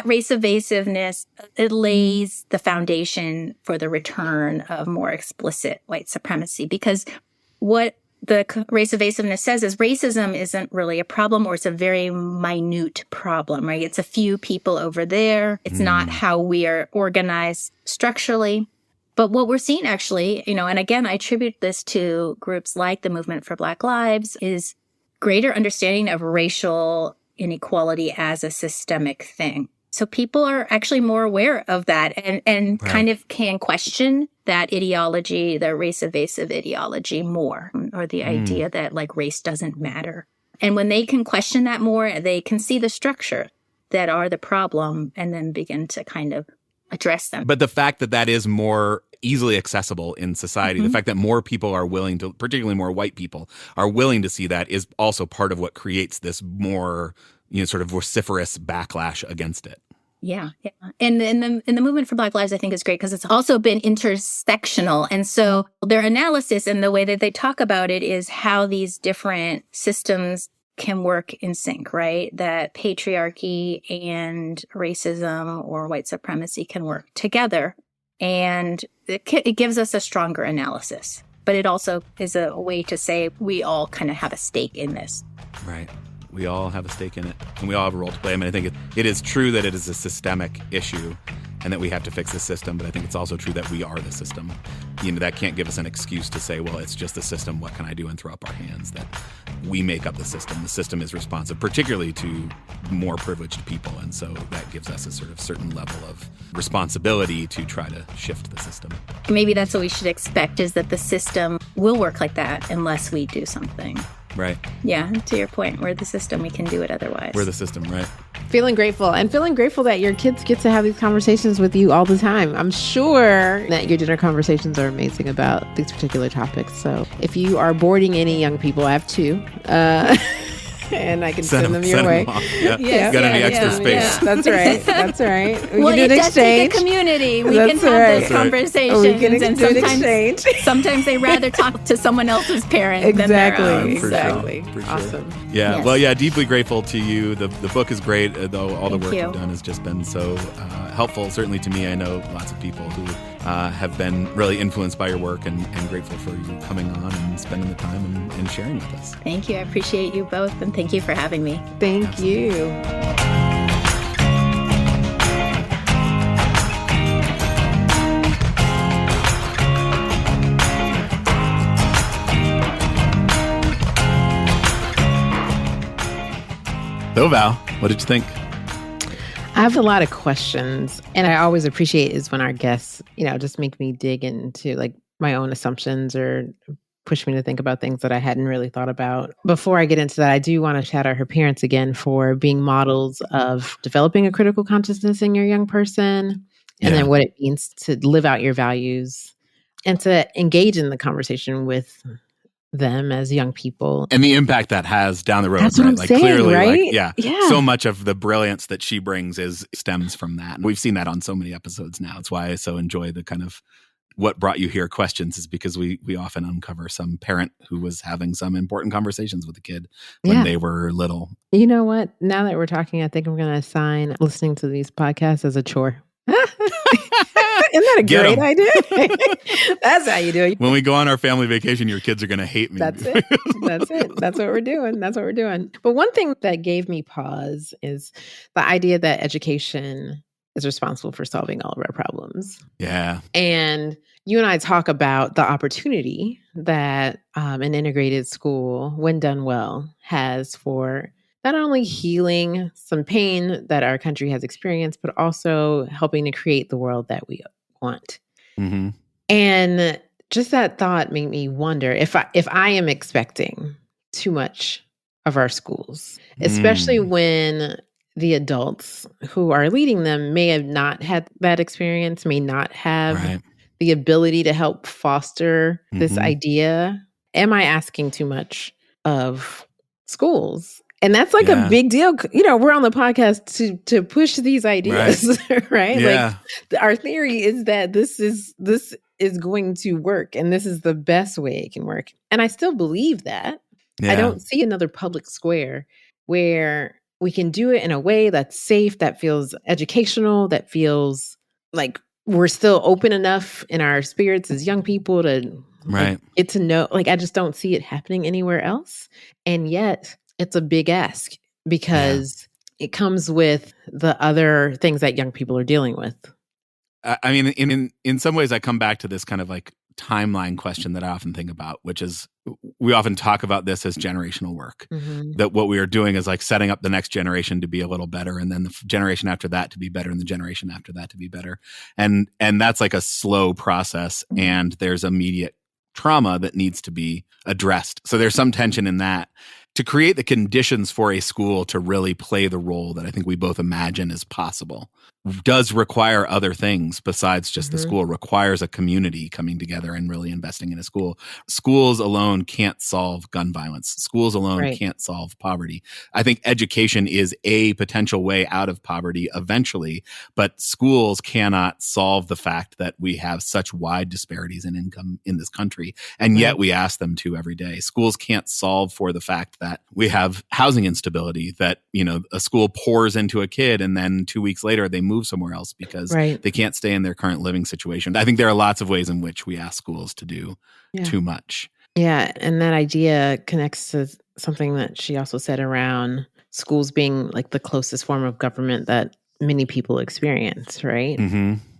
race evasiveness, it lays the foundation for the return of more explicit white supremacy. Because what the race evasiveness says is racism isn't really a problem, or it's a very minute problem, right? It's a few people over there. It's not how we are organized structurally. But what we're seeing actually, and again, I attribute this to groups like the Movement for Black Lives, is greater understanding of racial inequality as a systemic thing. So people are actually more aware of that and kind of can question that ideology, the race evasive ideology more, or the idea that like race doesn't matter. And when they can question that more, they can see the structure that are the problem and then begin to kind of address them. But the fact that that is more easily accessible in society, the fact that more people are willing to, particularly more white people, are willing to see that is also part of what creates this more, sort of vociferous backlash against it. Yeah. And in the movement for Black Lives, I think is great because it's also been intersectional. And so their analysis and the way that they talk about it is how these different systems can work in sync, right? That patriarchy and racism or white supremacy can work together. And it gives us a stronger analysis. But it also is a way to say we all kind of have a stake in this. Right. We all have a stake in it, and we all have a role to play. I mean, I think it is true that it is a systemic issue and that we have to fix the system, but I think it's also true that we are the system. That can't give us an excuse to say, well, it's just the system, what can I do, and throw up our hands. That we make up the system. The system is responsive, particularly to more privileged people, and so that gives us a sort of certain level of responsibility to try to shift the system. Maybe that's what we should expect, is that the system will work like that unless we do something. Right. Yeah, to your point, we're the system, we can do it otherwise. We're the system, right? Feeling grateful that your kids get to have these conversations with you all the time. I'm sure that your dinner conversations are amazing about these particular topics. So if you are boarding any young people, I have two. And I can send them your way. Yeah. Got any extra space? Yeah. That's right. We can do an exchange. Take a community. We can have those conversations. We can do an exchange. Sometimes they rather talk to someone else's parent than their own. Exactly. For sure. Awesome. Yeah. Yes. Well, yeah, deeply grateful to you. The book is great, though all Thank the work you. you've done has just been so helpful, certainly to me. I know lots of people who have been really influenced by your work and grateful for you coming on and spending the time and sharing with us. Thank you. I appreciate you both, and thank you for having me. Thank you. So, Val, what did you think? I have a lot of questions, and I always appreciate is when our guests, just make me dig into like my own assumptions or push me to think about things that I hadn't really thought about. Before I get into that, I do want to shout out her parents again for being models of developing a critical consciousness in your young person, and then what it means to live out your values and to engage in the conversation with them as young people. And the impact that has down the road. That's what I'm saying, clearly, right? So much of the brilliance that she brings stems from that. And we've seen that on so many episodes now. It's why I so enjoy the kind of what brought you here questions, is because we often uncover some parent who was having some important conversations with a kid when they were little. You know what? Now that we're talking, I think I'm going to assign listening to these podcasts as a chore. Isn't that a great idea? That's how you do it. When we go on our family vacation, your kids are going to hate me. That's it. That's what we're doing. But one thing that gave me pause is the idea that education is responsible for solving all of our problems. Yeah. And you and I talk about the opportunity that an integrated school, when done well, has for not only healing some pain that our country has experienced, but also helping to create the world that we want. Mm-hmm. And just that thought made me wonder if I am expecting too much of our schools, especially when the adults who are leading them may have not had that experience, may not have the ability to help foster this idea. Am I asking too much of schools? And that's like a big deal. We're on the podcast to push these ideas, right? Yeah. Like our theory is that this is going to work and this is the best way it can work. And I still believe that. Yeah. I don't see another public square where we can do it in a way that's safe, that feels educational, that feels like we're still open enough in our spirits as young people to get to know. Like, I just don't see it happening anywhere else. And yet it's a big ask because it comes with the other things that young people are dealing with. I mean, in some ways, I come back to this kind of like timeline question that I often think about, which is we often talk about this as generational work, that what we are doing is like setting up the next generation to be a little better, and then the generation after that to be better, and the generation after that to be better. And that's like a slow process, and there's immediate trauma that needs to be addressed. So there's some tension in that. to create the conditions for a school to really play the role that I think we both imagine is possible does require other things besides just the school. Requires a community coming together and really investing in a school. Schools alone can't solve gun violence. Schools alone can't solve poverty. I think education is a potential way out of poverty eventually, but schools cannot solve the fact that we have such wide disparities in income in this country, and yet we ask them to every day. Schools can't solve for the fact that we have housing instability, that, a school pours into a kid and then 2 weeks later they move somewhere else because they can't stay in their current living situation. I think there are lots of ways in which we ask schools to do too much. Yeah. And that idea connects to something that she also said around schools being like the closest form of government that many people experience, right?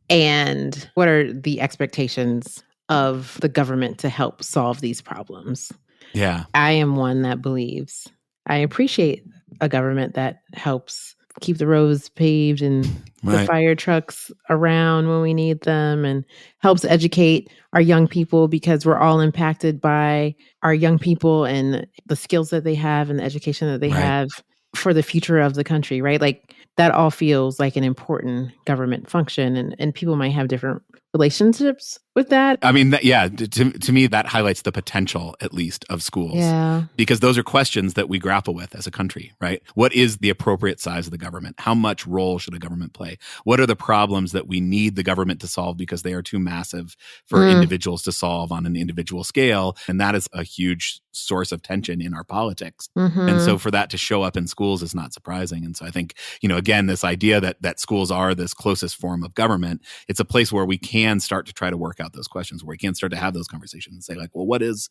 And what are the expectations of the government to help solve these problems? Yeah. I am one that believes I appreciate a government that helps keep the roads paved and the fire trucks around when we need them, and helps educate our young people, because we're all impacted by our young people and the skills that they have and the education that they have for the future of the country, right? Like that all feels like an important government function, and people might have different relationships with that. I mean, to me, that highlights the potential, at least, of schools. Yeah. Because those are questions that we grapple with as a country, right? What is the appropriate size of the government? How much role should a government play? What are the problems that we need the government to solve because they are too massive for individuals to solve on an individual scale? And that is a huge source of tension in our politics. And so for that to show up in schools is not surprising. And so I think, again, this idea that schools are this closest form of government, it's a place where we can start to try to work out those questions, where we can start to have those conversations and say, like, well, what is,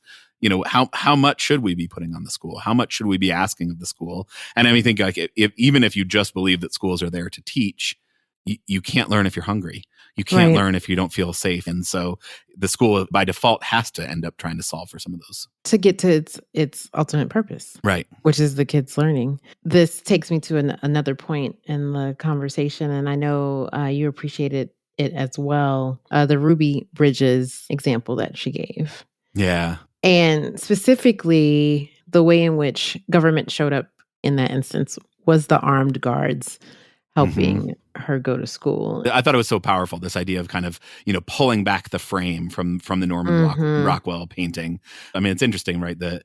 how much should we be putting on the school? How much should we be asking of the school? And I think, like, even if you just believe that schools are there to teach, you can't learn if you're hungry. You can't learn if you don't feel safe. And so the school by default has to end up trying to solve for some of those. To get to its ultimate purpose. Right. Which is the kids learning. This takes me to another point in the conversation. And I know you appreciated it as well. The Ruby Bridges example that she gave. Yeah. And specifically, the way in which government showed up in that instance was the armed guards helping her go to school. I thought it was so powerful, this idea of kind of, pulling back the frame from the Norman Rockwell painting. I mean, it's interesting, right? The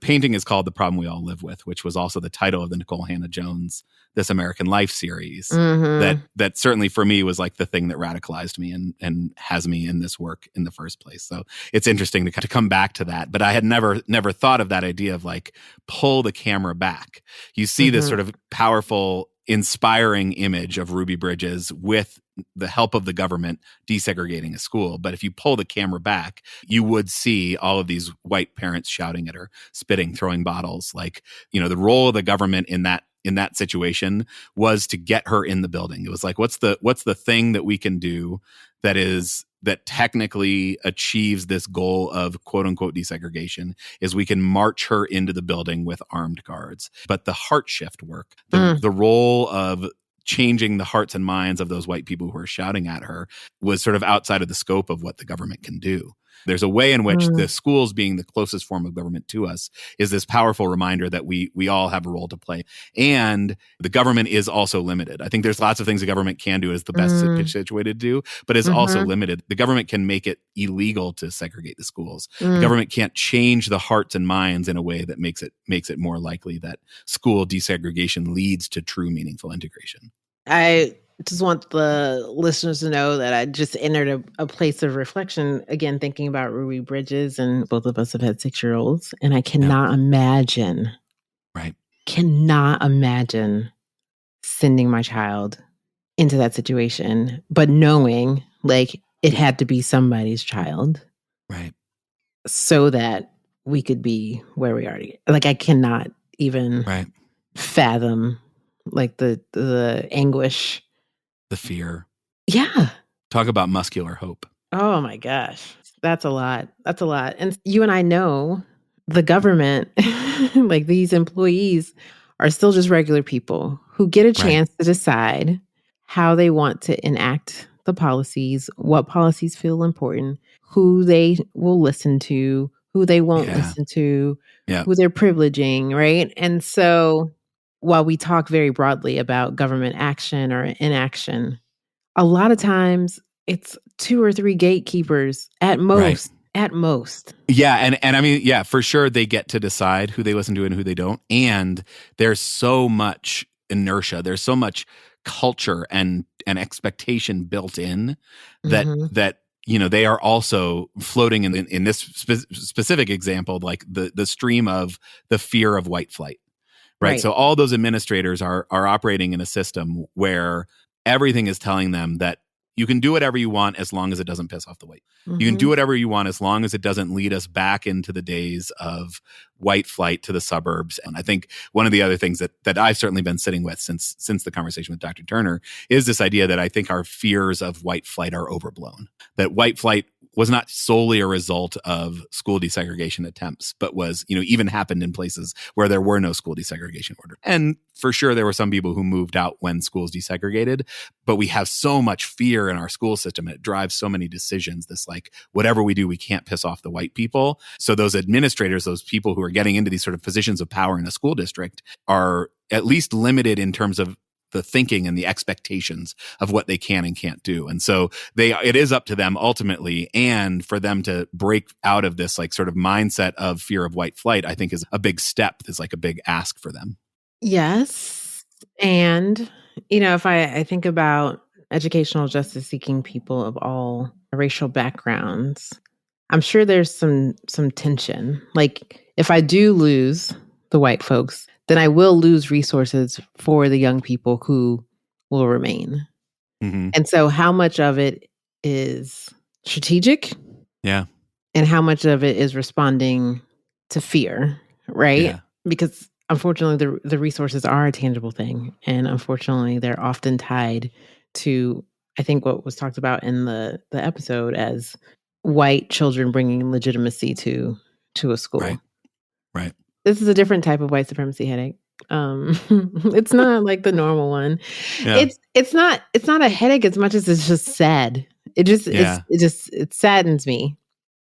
painting is called The Problem We All Live With, which was also the title of the Nicole Hannah Jones This American Life series. That certainly for me was like the thing that radicalized me and has me in this work in the first place. So it's interesting to come back to that. But I had never thought of that idea of like pull the camera back. You see this sort of powerful, inspiring image of Ruby Bridges with the help of the government desegregating a school. But if you pull the camera back, you would see all of these white parents shouting at her, spitting, throwing bottles. Like, the role of the government in that situation was to get her in the building. It was like, what's the thing that we can do that technically achieves this goal of quote unquote desegregation, is we can march her into the building with armed guards. But the heart shift work, the role of changing the hearts and minds of those white people who are shouting at her, was sort of outside of the scope of what the government can do. There's a way in which the schools, being the closest form of government to us, is this powerful reminder that we all have a role to play. And the government is also limited. I think there's lots of things the government can do as the best situated to do, but is also limited. The government can make it illegal to segregate the schools. The government can't change the hearts and minds in a way that makes it more likely that school desegregation leads to true meaningful integration. I just want the listeners to know that I just entered a place of reflection, again, thinking about Ruby Bridges, and both of us have had 6-year-olds, and I cannot imagine sending my child into that situation, but knowing like it had to be somebody's child. Right. So that we could be where we are. Like I cannot even fathom like the anguish. The fear. Yeah. Talk about muscular hope. Oh my gosh. That's a lot. That's a lot. And you and I know the government, like these employees are still just regular people who get a chance to decide how they want to enact the policies, what policies feel important, who they will listen to, who they won't Yeah. listen to, Yeah. who they're privileging, right? And so while we talk very broadly about government action or inaction, a lot of times it's 2 or 3 gatekeepers at most. At most. Yeah, and I mean, yeah, for sure they get to decide who they listen to and who they don't. And there's so much inertia, there's so much culture and expectation built in that Mhm. they are also floating in this specific example, like the stream of the fear of white flight. Right. So all those administrators are operating in a system where everything is telling them that you can do whatever you want as long as it doesn't piss off the white. You can do whatever you want as long as it doesn't lead us back into the days of white flight to the suburbs. And I think one of the other things that I've certainly been sitting with since the conversation with Dr. Turner is this idea that I think our fears of white flight are overblown. That white flight was not solely a result of school desegregation attempts, but was, even happened in places where there were no school desegregation orders. And for sure, there were some people who moved out when schools desegregated, but we have so much fear in our school system. It drives so many decisions. This like, whatever we do, we can't piss off the white people. So those administrators, those people who are getting into these sort of positions of power in a school district are at least limited in terms of the thinking and the expectations of what they can and can't do. And so it is up to them ultimately. And for them to break out of this like sort of mindset of fear of white flight, I think is a big step. Is like a big ask for them. Yes. And, if I think about educational justice seeking people of all racial backgrounds, I'm sure there's some tension. Like if I do lose the white folks, then I will lose resources for the young people who will remain. Mm-hmm. And so how much of it is strategic? Yeah. And how much of it is responding to fear, right? Yeah. Because unfortunately, the resources are a tangible thing. And unfortunately, they're often tied to, I think, what was talked about in the episode as white children bringing legitimacy to a school. Right. This is a different type of white supremacy headache. It's not like the normal one. Yeah. It's not a headache as much as it's just sad. It saddens me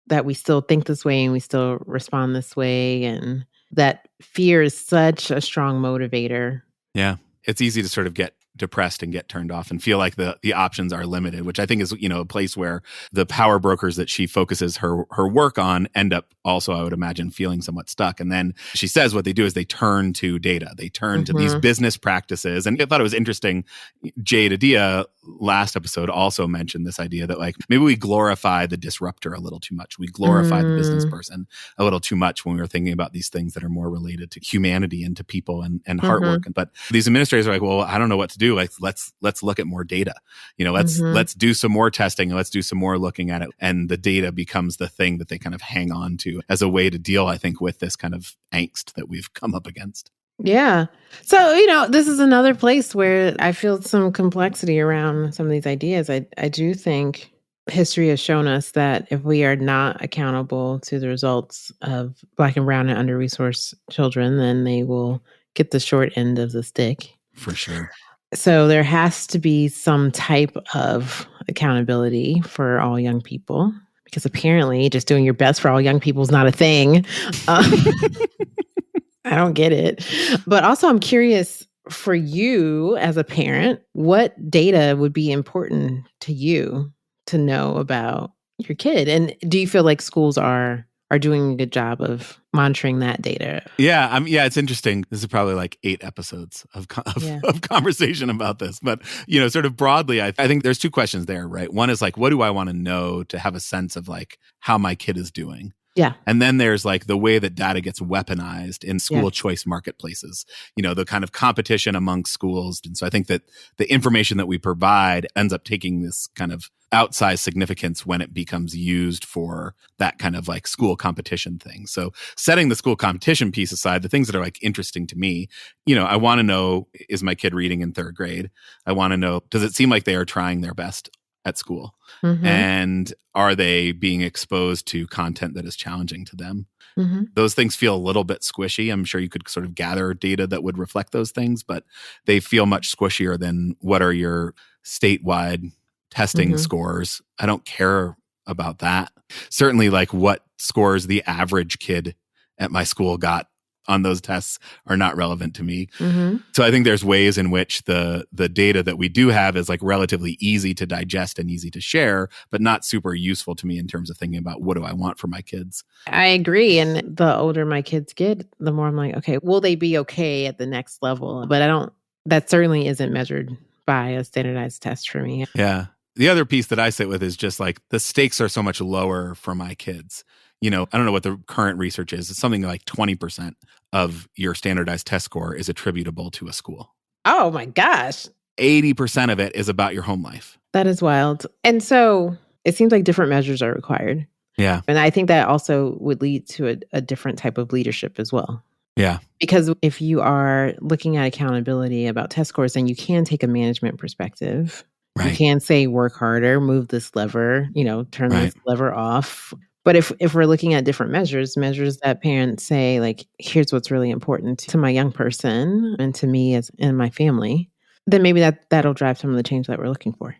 that we still think this way and we still respond this way, and that fear is such a strong motivator. Yeah. It's easy to sort of get depressed and get turned off and feel like the options are limited, which I think is, a place where the power brokers that she focuses her work on end up also, I would imagine, feeling somewhat stuck. And then she says what they do is they turn to data. They turn to these business practices. And I thought it was interesting. Jade Adia last episode also mentioned this idea that like maybe we glorify the disruptor a little too much. We glorify the business person a little too much when we were thinking about these things that are more related to humanity and to people and hard work. But these administrators are like, well, I don't know what to do. Like, let's look at more data. Let's do some more testing and let's do some more looking at it. And the data becomes the thing that they kind of hang on to as a way to deal, I think, with this kind of angst that we've come up against. Yeah. So, this is another place where I feel some complexity around some of these ideas. I do think history has shown us that if we are not accountable to the results of Black and brown and under-resourced children, then they will get the short end of the stick. For sure. So there has to be some type of accountability for all young people, because apparently just doing your best for all young people is not a thing. I don't get it. But also I'm curious for you as a parent, what data would be important to you to know about your kid? And do you feel like schools are doing a good job of monitoring that data? Yeah, it's interesting. This is probably like 8 episodes of conversation about this. But, sort of broadly, I think there's 2 questions there, right? One is like, what do I want to know to have a sense of like how my kid is doing? Yeah. And then there's like the way that data gets weaponized in school choice marketplaces, the kind of competition amongst schools. And so I think that the information that we provide ends up taking this kind of outsized significance when it becomes used for that kind of like school competition thing. So setting the school competition piece aside, the things that are like interesting to me, I want to know, is my kid reading in 3rd grade? I want to know, does it seem like they are trying their best at school? And are they being exposed to content that is challenging to them? Those things feel a little bit squishy. I'm sure you could sort of gather data that would reflect those things, but they feel much squishier than what are your statewide testing scores. I don't care about that. Certainly, like what scores the average kid at my school got on those tests are not relevant to me. So I think there's ways in which the data that we do have is like relatively easy to digest and easy to share, but not super useful to me in terms of thinking about what do I want for my kids. I agree. And the older my kids get, the more I'm like, okay, will they be okay at the next level? But that certainly isn't measured by a standardized test for me. Yeah. The other piece that I sit with is just like the stakes are so much lower for my kids. I don't know what the current research is. It's something like 20% of your standardized test score is attributable to a school. Oh my gosh. 80% of it is about your home life. That is wild. And so it seems like different measures are required. Yeah. And I think that also would lead to a different type of leadership as well. Yeah. Because if you are looking at accountability about test scores, then you can take a management perspective. Right. You can say, work harder, move this lever, turn this lever off. But if we're looking at different measures that parents say, like, here's what's really important to my young person and to me and my family, then maybe that'll drive some of the change that we're looking for.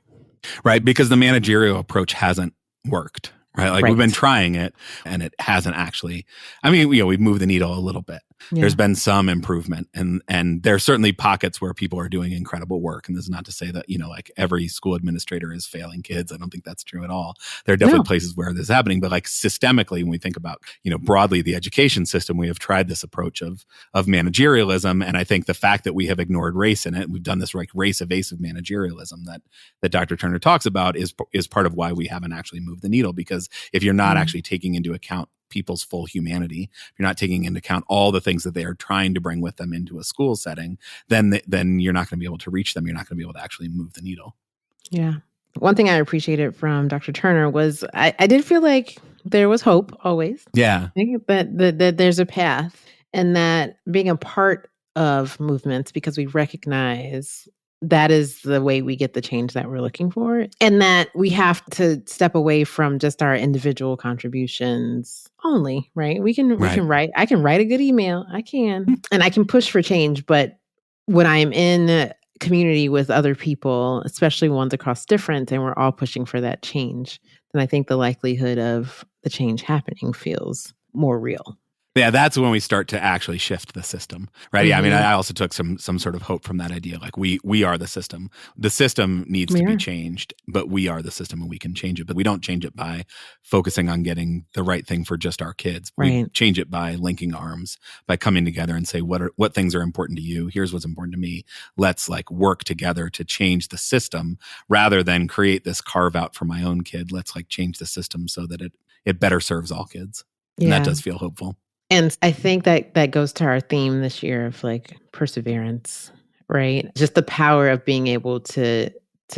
Right. Because the managerial approach hasn't worked. Right. Like we've been trying it and it hasn't actually. I mean, we've moved the needle a little bit. Yeah. There's been some improvement and there's certainly pockets where people are doing incredible work. And this is not to say that, like every school administrator is failing kids. I don't think that's true at all. There are definitely places where this is happening, but like systemically, when we think about, broadly the education system, we have tried this approach of managerialism. And I think the fact that we have ignored race in it, we've done this like race evasive managerialism that Dr. Turner talks about is part of why we haven't actually moved the needle. Because if you're not actually taking into account people's full humanity, if you're not taking into account all the things that they are trying to bring with them into a school setting, then you're not going to be able to reach them. You're not going to be able to actually move the needle. Yeah. One thing I appreciated from Dr. Turner was I did feel like there was hope always. Yeah. I think that there's a path and that being a part of movements, because we recognize that is the way we get the change that we're looking for. And that we have to step away from just our individual contributions only, right? We can write, I can write a good email. I can, and I can push for change. But when I am in community with other people, especially ones across difference, and we're all pushing for that change, then I think the likelihood of the change happening feels more real. Yeah, that's when we start to actually shift the system, right? Yeah, I mean, I also took some sort of hope from that idea. Like we are the system. The system needs to be changed, but we are the system and we can change it. But we don't change it by focusing on getting the right thing for just our kids. We change it by linking arms, by coming together and say, what things are important to you? Here's what's important to me. Let's like work together to change the system rather than create this carve out for my own kid. Let's like change the system so that it better serves all kids. And that does feel hopeful. And I think that goes to our theme this year of like perseverance, right? Just the power of being able to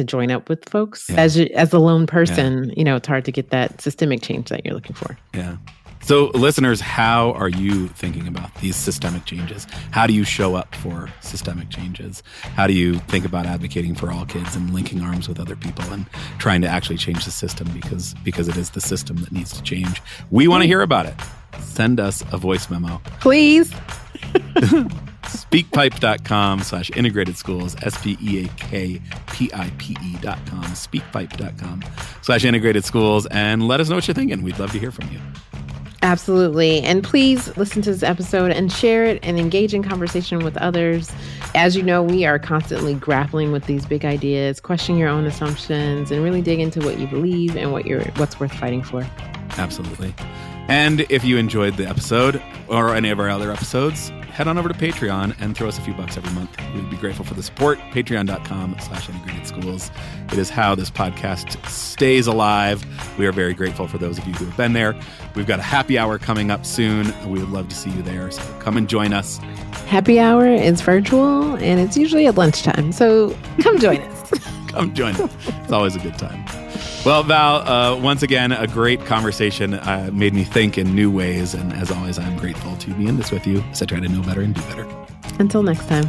join up with folks. As a lone person, it's hard to get that systemic change that you're looking for. Yeah. So listeners, how are you thinking about these systemic changes? How do you show up for systemic changes? How do you think about advocating for all kids and linking arms with other people and trying to actually change the system because it is the system that needs to change? We want to hear about it. Send us a voice memo. Please. Speakpipe.com/integrated schools, SPEAKPIPE.com, speakpipe.com/integrated schools, and let us know what you're thinking. We'd love to hear from you. Absolutely. And please listen to this episode and share it and engage in conversation with others. As you know, we are constantly grappling with these big ideas, question your own assumptions, and really dig into what you believe and what's worth fighting for. Absolutely. And if you enjoyed the episode or any of our other episodes, head on over to Patreon and throw us a few bucks every month. We'd be grateful for the support. Patreon.com/integrated schools. It is how this podcast stays alive. We are very grateful for those of you who have been there. We've got a happy hour coming up soon. We would love to see you there. So come and join us. Happy hour is virtual and it's usually at lunchtime. So come join us. Come join us. It's always a good time. Well, Val, once again, a great conversation made me think in new ways. And as always, I'm grateful to be in this with you as I try to know better and do better. Until next time.